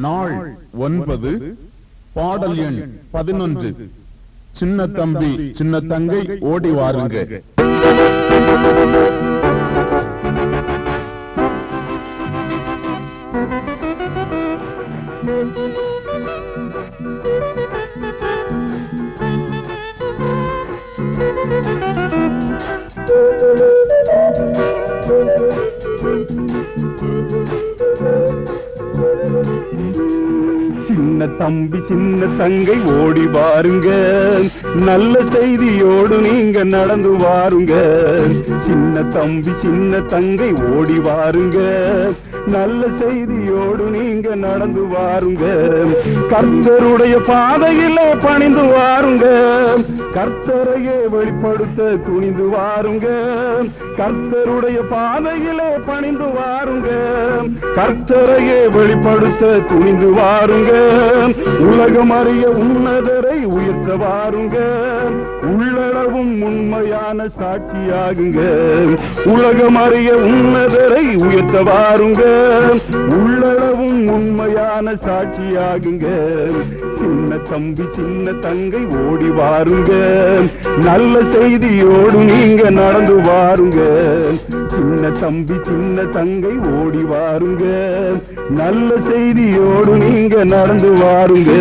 நாள் 9 பாடல் எண் 11. சின்ன தம்பி சின்ன தங்கை ஓடி வாருங்க. சின்ன தம்பி சின்ன தங்கை ஓடி வாருங்க, நல்ல செய்தியோடு நீங்க நடந்து வாருங்க. சின்ன தம்பி சின்ன தங்கை ஓடி வாருங்க, நல்ல செய்தியோடு நீங்க நடந்து வாருங்க. கர்த்தருடைய பாதையில பணிந்து வாருங்க, கர்த்தரையே வெளிப்படுத்த துணிந்து வாருங்க. கர்த்தருடைய பாதையிலே பணிந்து வாருங்க, கர்த்தரையே வெளிப்படுத்த துணிந்து வாருங்க. உலகம் அறிய உன்னதரை உயர்த்த வாருங்க, உள்ளளவும் உண்மையான சாட்சியாகுங்க. உலகம் அறிய உன்னதரை உயர்த்த வாருங்க, உள்ளளவும் உண்மையான சாட்சியாகுங்க. சின்ன தம்பி சின்ன தங்கை ஓடி வாருங்க, நல்ல செய்தியோடு நீங்க நடந்து வாருங்க. சின்ன தம்பி சின்ன தங்கை ஓடி வாருங்க, நல்ல செய்தியோடு நீங்க நடந்து வாருங்க.